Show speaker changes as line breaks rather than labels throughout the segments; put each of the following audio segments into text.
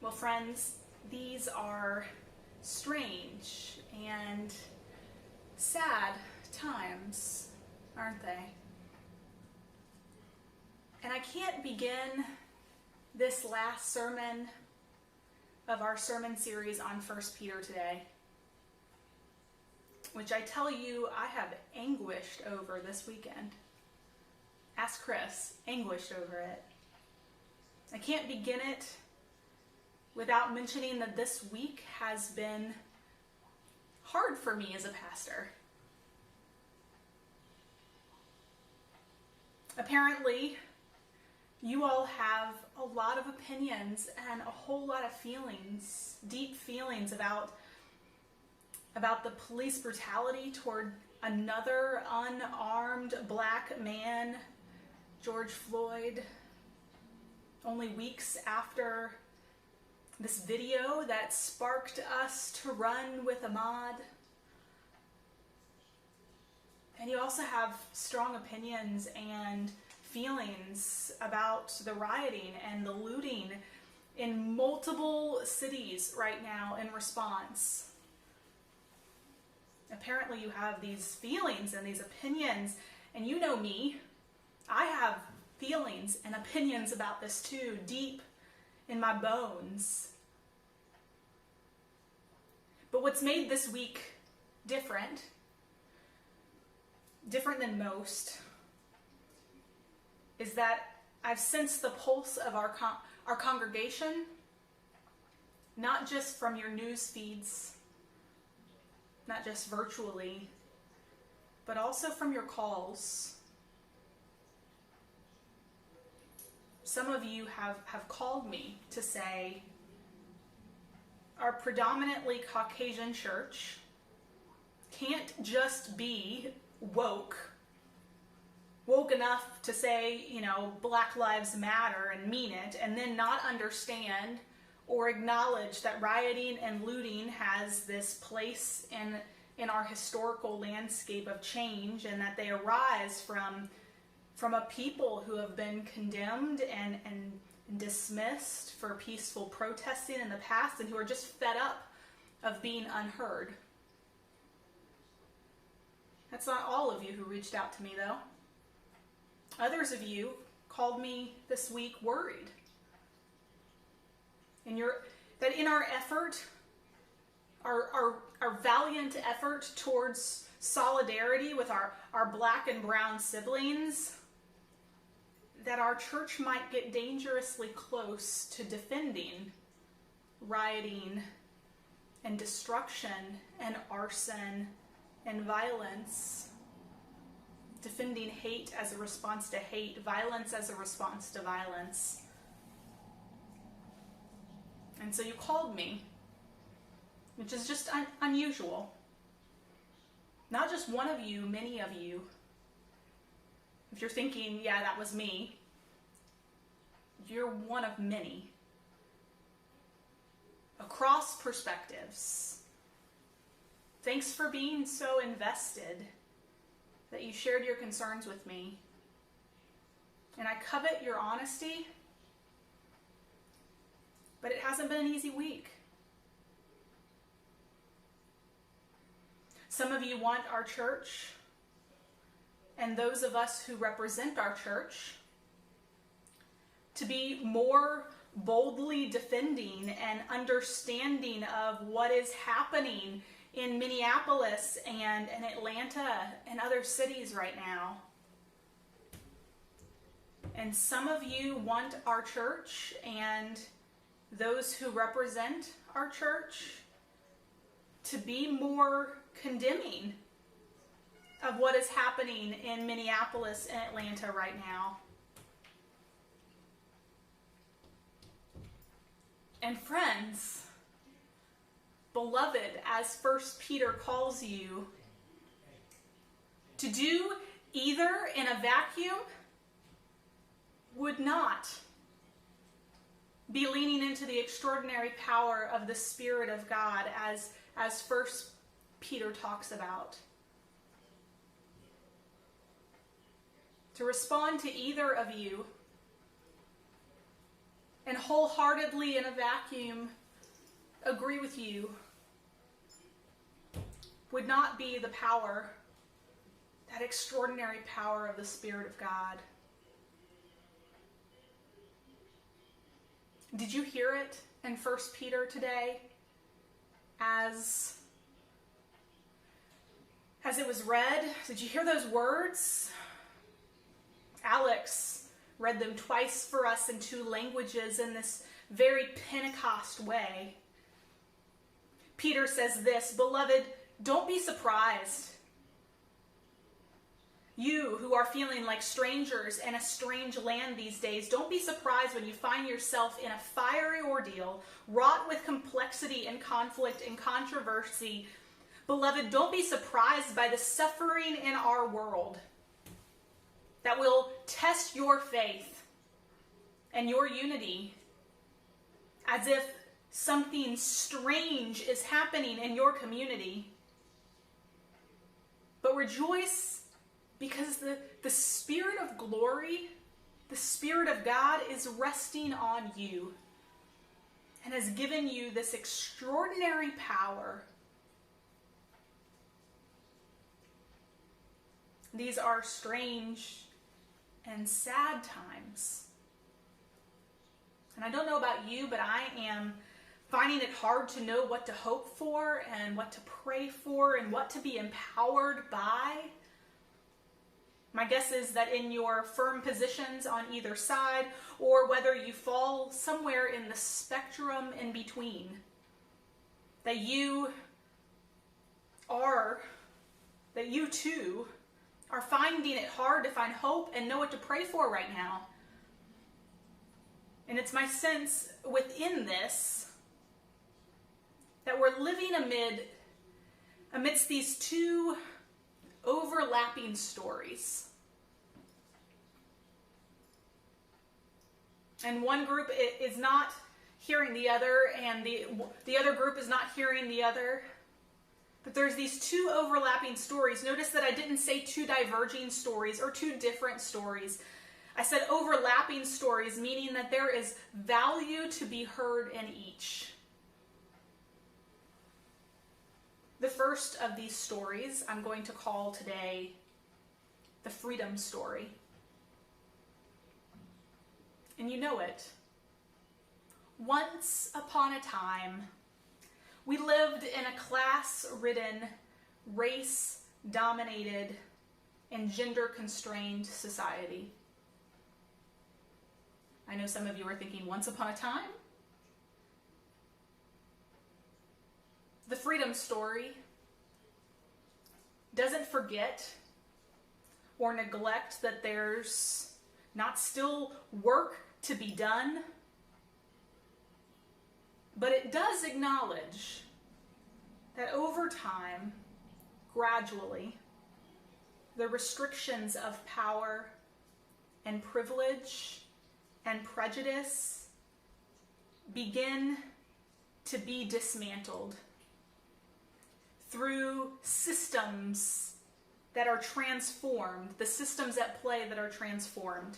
Well, friends, these are strange and sad times, aren't they? And I can't begin this last sermon of our sermon series on 1 Peter today, which I tell you I have anguished over this weekend. Ask Chris, anguished over it. I can't begin it without mentioning that this week has been hard for me as a pastor. Apparently, you all have a lot of opinions and a whole lot of feelings, deep feelings about the police brutality toward another unarmed black man, George Floyd, only weeks after this video that sparked us to run with Ahmaud. And you also have strong opinions and feelings about the rioting and the looting in multiple cities right now in response. Apparently you have these feelings and these opinions, and you know me, I have feelings and opinions about this too, deep in my bones. But what's made this week different than most, is that I've sensed the pulse of our congregation, not just from your news feeds, not just virtually, but also from your calls. Some of you have called me to say, our predominantly Caucasian church can't just be woke enough to say, Black Lives Matter and mean it, and then not understand or acknowledge that rioting and looting has this place in our historical landscape of change, and that they arise from a people who have been condemned and dismissed for peaceful protesting in the past, and who are just fed up of being unheard. That's not all of you who reached out to me, though. Others of you called me this week worried. That in our effort, our valiant effort towards solidarity with our black and brown siblings, that our church might get dangerously close to defending rioting and destruction and arson and violence, defending hate as a response to hate, violence as a response to violence. And so you called me, which is just unusual. Not just one of you, many of you. If you're thinking, yeah, that was me, you're one of many. Across perspectives. Thanks for being so invested that you shared your concerns with me. And I covet your honesty, but it hasn't been an easy week. Some of you want our church, and those of us who represent our church, to be more boldly defending and understanding of what is happening in Minneapolis and Atlanta and other cities right now. And some of you want our church and those who represent our church to be more condemning of what is happening in Minneapolis and Atlanta right now. And friends, beloved, as 1 Peter calls you, to do either in a vacuum would not be leaning into the extraordinary power of the Spirit of God, as 1 Peter talks about. To respond to either of you and wholeheartedly in a vacuum agree with you would not be the power, that extraordinary power of the Spirit of God. Did you hear it in 1 Peter today as it was read? Did you hear those words? Alex read them twice for us in 2 languages in this very Pentecost way. Peter says this, "Beloved, don't be surprised. You who are feeling like strangers in a strange land these days, don't be surprised when you find yourself in a fiery ordeal, wrought with complexity and conflict and controversy. Beloved, don't be surprised by the suffering in our world that will test your faith and your unity, as if something strange is happening in your community. But rejoice because the Spirit of glory, the Spirit of God is resting on you and has given you this extraordinary power. These are strange and sad times. And I don't know about you, but I am finding it hard to know what to hope for and what to pray for and what to be empowered by. My guess is that in your firm positions on either side, or whether you fall somewhere in the spectrum in between, that you too are finding it hard to find hope and know what to pray for right now. And it's my sense within this that we're living amidst these 2 overlapping stories. And one group is not hearing the other, and the other group is not hearing the other. But there's these 2 overlapping stories. Notice that I didn't say 2 diverging stories or 2 different stories. I said overlapping stories, meaning that there is value to be heard in each. The first of these stories I'm going to call today the freedom story. And you know it. Once upon a time, we lived in a class-ridden, race-dominated, and gender-constrained society. I know some of you are thinking, once upon a time? The freedom story doesn't forget or neglect that there's not still work to be done, but it does acknowledge that over time, gradually, the restrictions of power and privilege and prejudice begin to be dismantled through systems that are transformed, the systems at play that are transformed.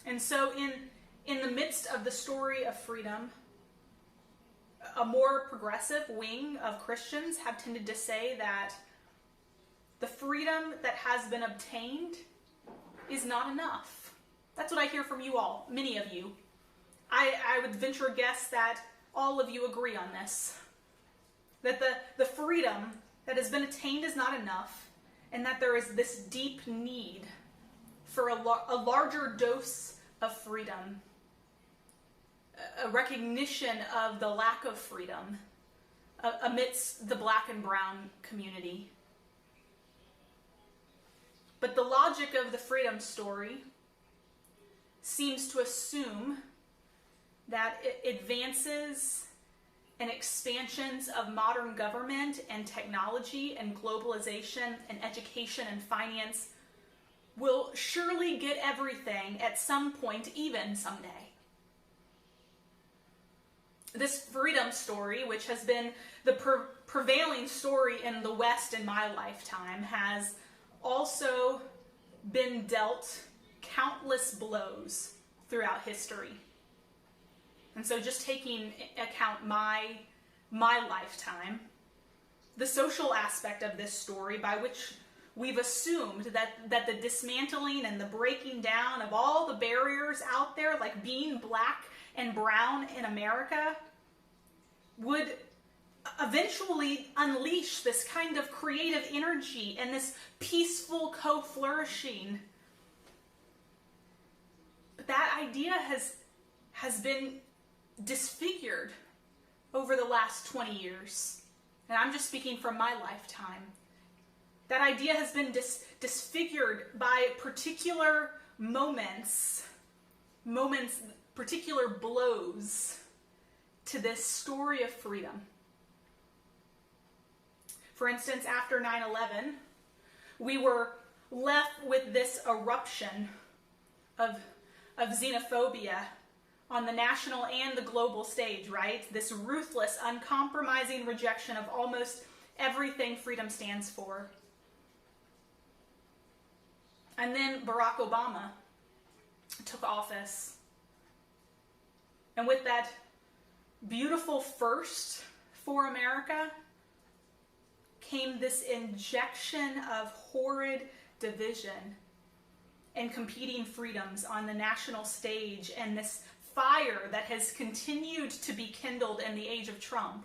And so in the midst of the story of freedom, a more progressive wing of Christians have tended to say that the freedom that has been obtained is not enough. That's what I hear from you all, many of you. I would venture a guess that all of you agree on this. That the freedom that has been attained is not enough, and that there is this deep need for a larger dose of freedom, a recognition of the lack of freedom amidst the Black and brown community. But the logic of the freedom story seems to assume that advances and expansions of modern government and technology and globalization and education and finance will surely get everything at some point, even someday. This freedom story, which has been the prevailing story in the West in my lifetime, has also been dealt countless blows throughout history. And so just taking account my lifetime, the social aspect of this story, by which we've assumed that the dismantling and the breaking down of all the barriers out there, like being black and brown in America, would eventually unleash this kind of creative energy and this peaceful co-flourishing. But that idea has been disfigured over the last 20 years. And I'm just speaking from my lifetime. That idea has been disfigured by particular moments, particular blows to this story of freedom. For instance, after 9/11, we were left with this eruption of xenophobia on the national and the global stage, right? This ruthless, uncompromising rejection of almost everything freedom stands for. And then Barack Obama took office. And with that beautiful first for America came this injection of horrid division and competing freedoms on the national stage, and this fire that has continued to be kindled in the age of Trump.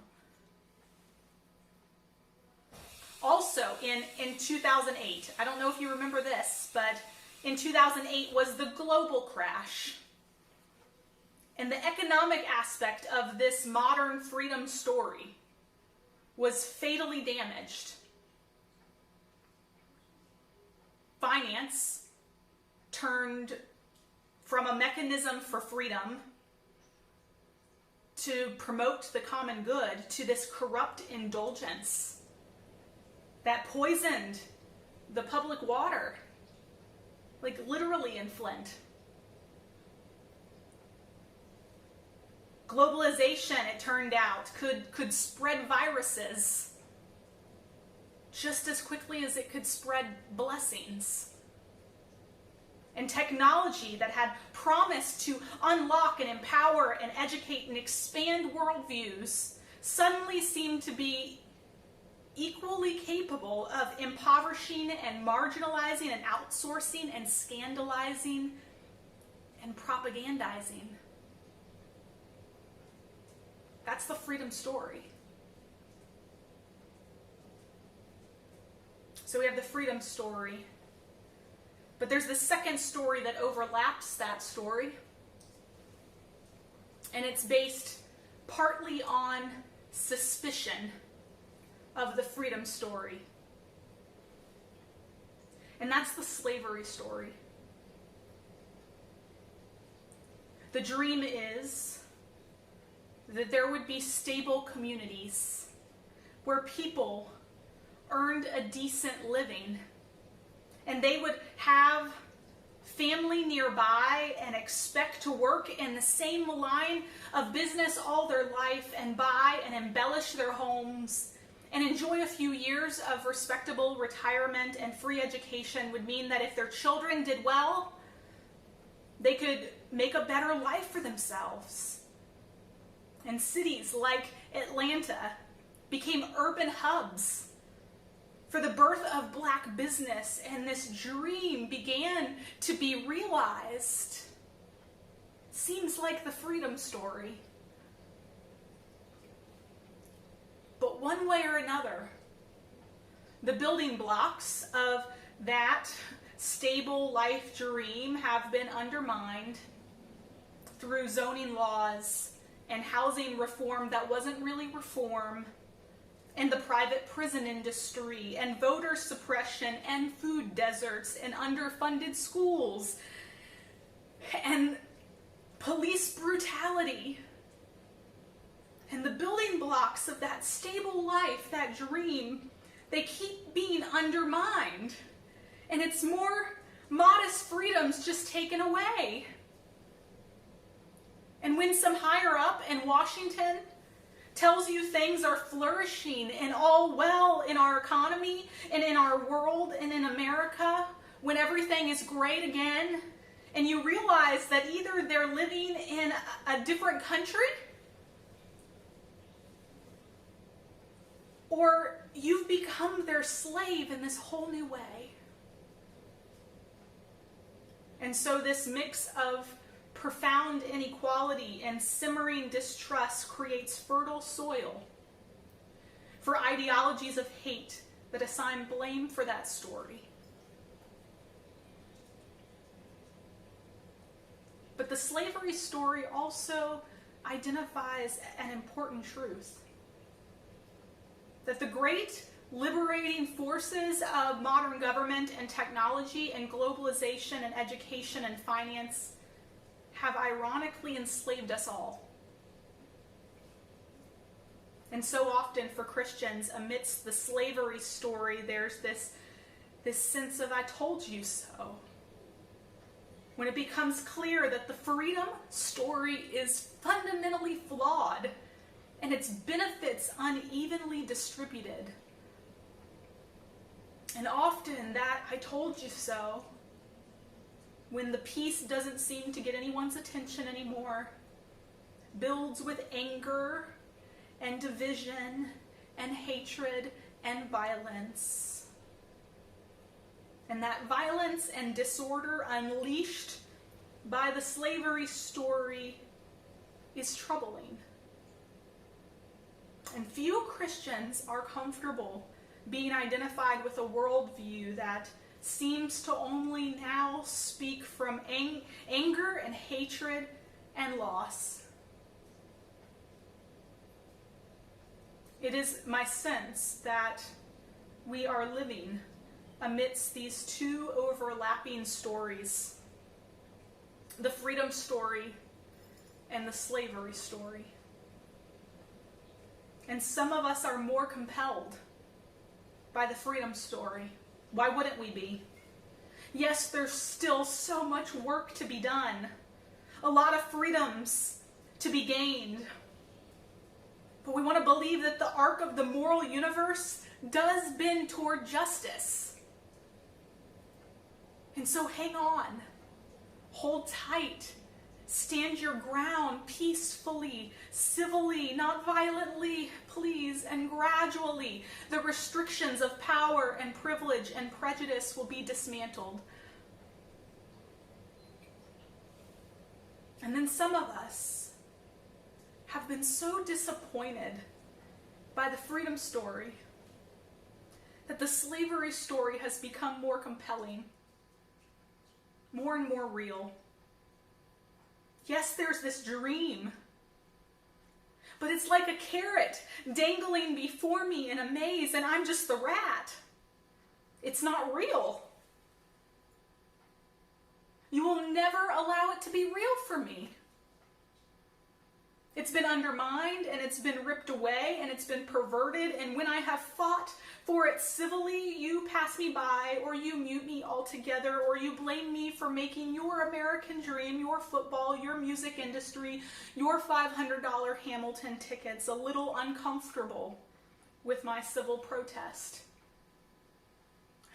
Also, in 2008, I don't know if you remember this, but in 2008 was the global crash. And the economic aspect of this modern freedom story was fatally damaged. Finance turned from a mechanism for freedom to promote the common good to this corrupt indulgence that poisoned the public water, like literally in Flint. Globalization, it turned out, could spread viruses just as quickly as it could spread blessings. And technology that had promised to unlock and empower and educate and expand worldviews suddenly seemed to be equally capable of impoverishing and marginalizing and outsourcing and scandalizing and propagandizing. That's the freedom story. So we have the freedom story. But there's the second story that overlaps that story. And it's based partly on suspicion of the freedom story. And that's the slavery story. The dream is that there would be stable communities where people earned a decent living, and they would have family nearby and expect to work in the same line of business all their life and buy and embellish their homes and enjoy a few years of respectable retirement and free education would mean that if their children did well, they could make a better life for themselves. And cities like Atlanta became urban hubs for the birth of black business, and this dream began to be realized. Seems like the freedom story. But one way or another, the building blocks of that stable life dream have been undermined through zoning laws and housing reform that wasn't really reform, and the private prison industry, and voter suppression, and food deserts, and underfunded schools, and police brutality. And the building blocks of that stable life, that dream, they keep being undermined. And it's more modest freedoms just taken away. And when some higher up in Washington tells you things are flourishing and all well in our economy and in our world and in America, when everything is great again, and you realize that either they're living in a different country, or you've become their slave in this whole new way. And so this mix of profound inequality and simmering distrust creates fertile soil for ideologies of hate that assign blame for that story. But the slavery story also identifies an important truth: that the great liberating forces of modern government and technology and globalization and education and finance have ironically enslaved us all. And so often for Christians, amidst the slavery story, there's this sense of, I told you so. When it becomes clear that the freedom story is fundamentally flawed and its benefits unevenly distributed. And often that I told you so, when the peace doesn't seem to get anyone's attention anymore, builds with anger and division and hatred and violence. And that violence and disorder unleashed by the slavery story is troubling. And few Christians are comfortable being identified with a worldview that seems to only now speak from anger and hatred and loss. It is my sense that we are living amidst these two overlapping stories: the freedom story and the slavery story. And some of us are more compelled by the freedom story. Why wouldn't we be? Yes, there's still so much work to be done, a lot of freedoms to be gained. But we want to believe that the arc of the moral universe does bend toward justice. And so hang on, hold tight, stand your ground peacefully, civilly, not violently, please, and gradually the restrictions of power and privilege and prejudice will be dismantled. And then some of us have been so disappointed by the freedom story that the slavery story has become more compelling, more and more real. Yes, there's this dream, but it's like a carrot dangling before me in a maze, and I'm just the rat. It's not real. You will never allow it to be real for me. It's been undermined, and it's been ripped away, and it's been perverted, and when I have fought for it civilly, you pass me by, or you mute me altogether, or you blame me for making your American dream, your football, your music industry, your $500 Hamilton tickets a little uncomfortable with my civil protest.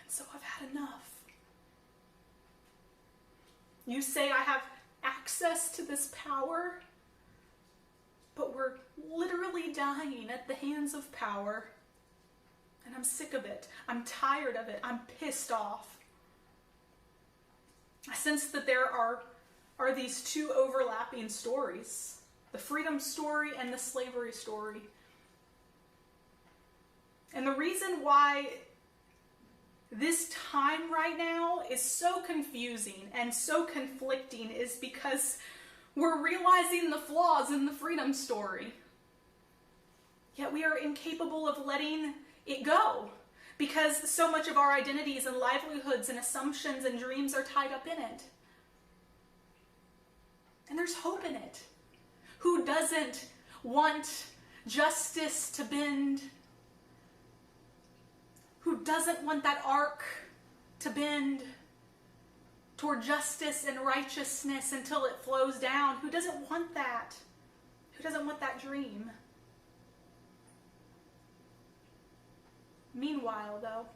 And so I've had enough. You say I have access to this power, but we're literally dying at the hands of power. And I'm sick of it. I'm tired of it. I'm pissed off. I sense that there are these two overlapping stories: the freedom story and the slavery story. And the reason why this time right now is so confusing and so conflicting is because we're realizing the flaws in the freedom story. Yet we are incapable of letting it go because so much of our identities and livelihoods and assumptions and dreams are tied up in it. And there's hope in it. Who doesn't want justice to bend? Who doesn't want that arc to bend toward justice and righteousness until it flows down? Who doesn't want that? Who doesn't want that dream? Meanwhile, though,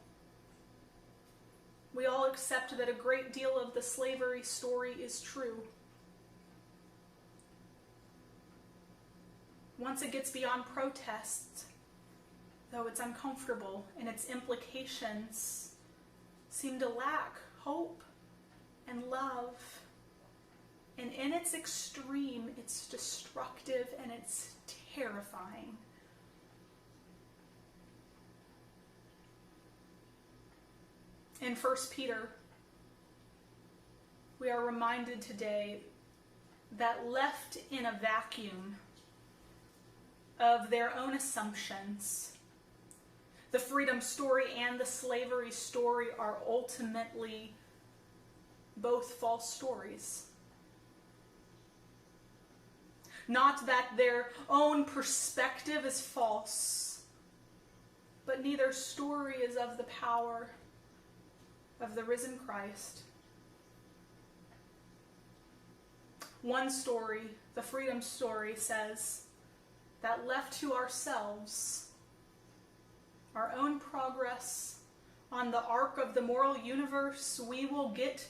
We all accept that a great deal of the slavery story is true. Once it gets beyond protest, though it's uncomfortable and its implications seem to lack hope and love, and in its extreme, it's destructive and it's terrifying. In 1 Peter, we are reminded today that left in a vacuum of their own assumptions, the freedom story and the slavery story are ultimately both false stories. Not that their own perspective is false, but neither story is of the power of the risen Christ. One story, the freedom story, says that left to ourselves, our own progress on the arc of the moral universe, we will get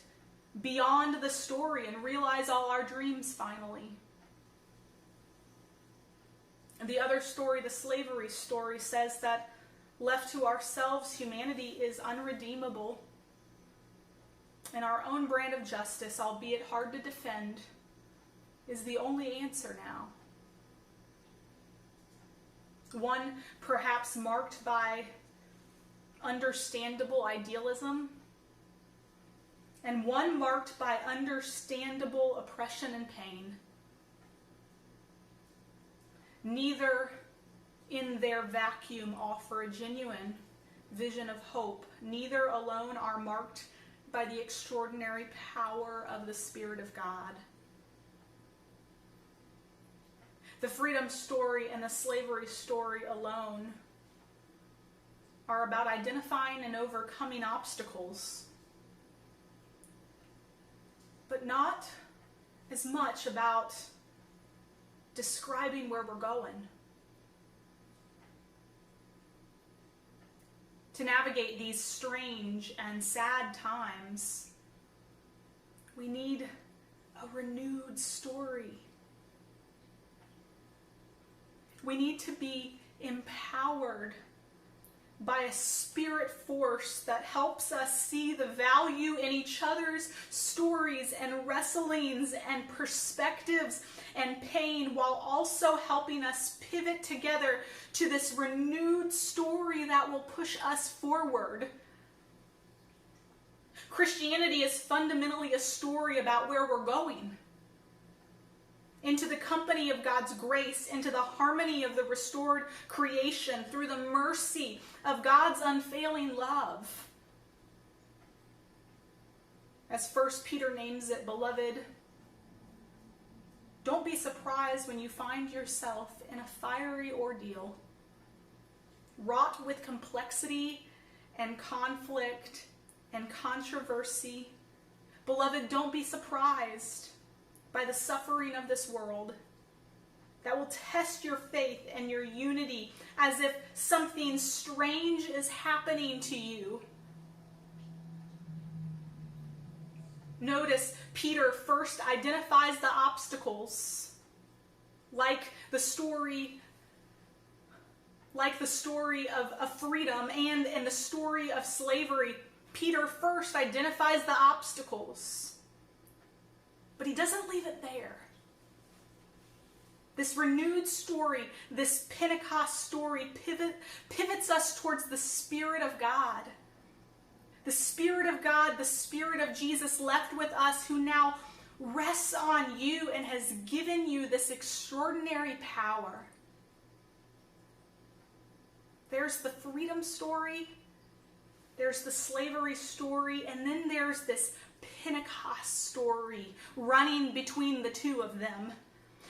beyond the story and realize all our dreams finally. And the other story, the slavery story, says that left to ourselves, humanity is unredeemable. And our own brand of justice, albeit hard to defend, is the only answer now. One perhaps marked by understandable idealism, and one marked by understandable oppression and pain. Neither in their vacuum offer a genuine vision of hope. Neither alone are marked by the extraordinary power of the Spirit of God. The freedom story and the slavery story alone are about identifying and overcoming obstacles, but not as much about describing where we're going. To navigate these strange and sad times, we need a renewed story. We need to be empowered by a spirit force that helps us see the value in each other's stories and wrestlings and perspectives and pain, while also helping us pivot together to this renewed story that will push us forward. Christianity is fundamentally a story about where we're going. Into the company of God's grace, into the harmony of the restored creation, through the mercy of God's unfailing love. As 1 Peter names it, beloved, don't be surprised when you find yourself in a fiery ordeal, wrought with complexity and conflict and controversy. Beloved, don't be surprised by the suffering of this world that will test your faith and your unity as if something strange is happening to you. Notice Peter first identifies the obstacles, like the story of freedom and in the story of slavery. Peter first identifies the obstacles. But he doesn't leave it there. This renewed story, this Pentecost story, pivots us towards the Spirit of God. The Spirit of God, the Spirit of Jesus left with us, who now rests on you and has given you this extraordinary power. There's the freedom story, there's the slavery story, and then there's this Pentecost story running between the two of them,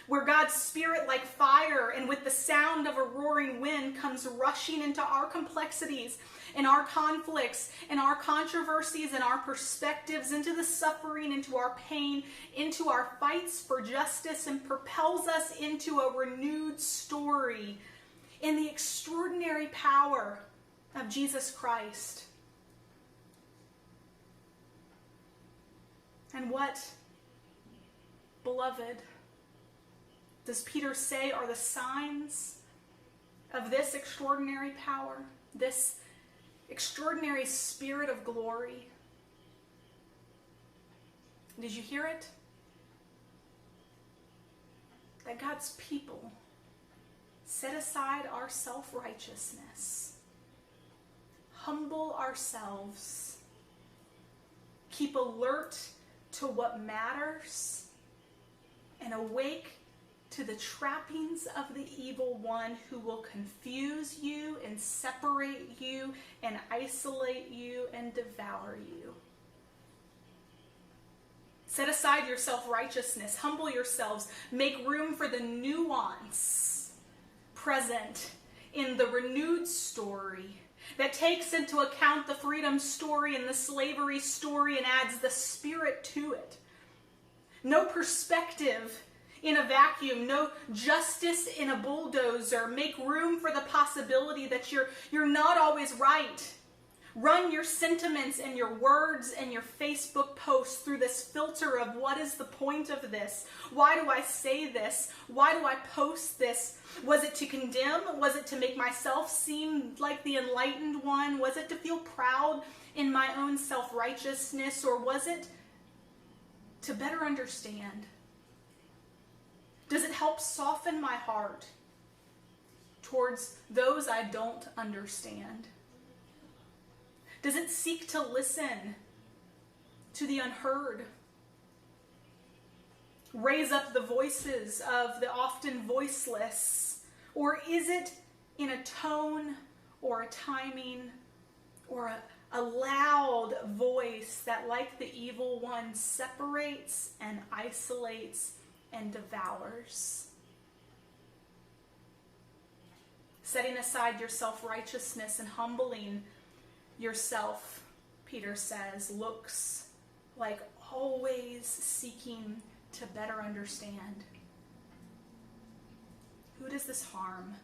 where God's Spirit, like fire and with the sound of a roaring wind, comes rushing into our complexities and our conflicts and our controversies and our perspectives, into the suffering, into our pain, into our fights for justice, and propels us into a renewed story in the extraordinary power of Jesus Christ. And what, beloved, does Peter say are the signs of this extraordinary power, this extraordinary spirit of glory? Did you hear it? That God's people set aside our self-righteousness, humble ourselves, keep alert to what matters, and awake to the trappings of the evil one who will confuse you and separate you and isolate you and devour you. Set aside your self-righteousness, humble yourselves, make room for the nuance present in the renewed story that takes into account the freedom story and the slavery story and adds the spirit to it. No perspective in a vacuum, no justice in a bulldozer. Make room for the possibility that you're not always right. Run your sentiments and your words and your Facebook posts through this filter of what is the point of this? Why do I say this? Why do I post this? Was it to condemn? Was it to make myself seem like the enlightened one? Was it to feel proud in my own self-righteousness? Or was it to better understand? Does it help soften my heart towards those I don't understand? Does it seek to listen to the unheard? Raise up the voices of the often voiceless? Or is it in a tone or a timing or a loud voice that, like the evil one, separates and isolates and devours? Setting aside your self-righteousness and humbling yourself, Peter says, looks like always seeking to better understand. Who does this harm?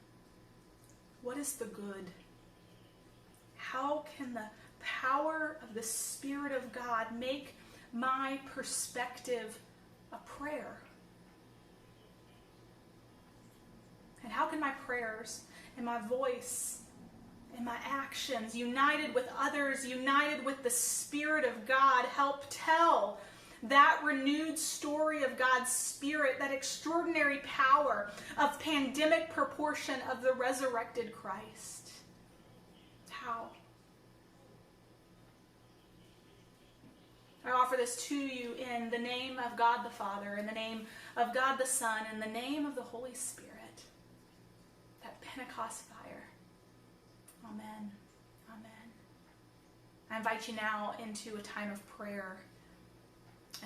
What is the good? How can the power of the Spirit of God make my perspective a prayer? And how can my prayers and my voice and my actions, united with others, united with the Spirit of God, help tell that renewed story of God's Spirit, that extraordinary power of pandemic proportion of the resurrected Christ? How? I offer this to you in the name of God the Father, in the name of God the Son, in the name of the Holy Spirit. That Pentecost fire. Amen. Amen. I invite you now into a time of prayer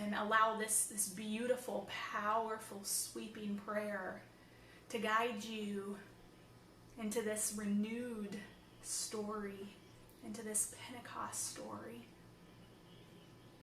and allow this beautiful, powerful, sweeping prayer to guide you into this renewed story, into this Pentecost story.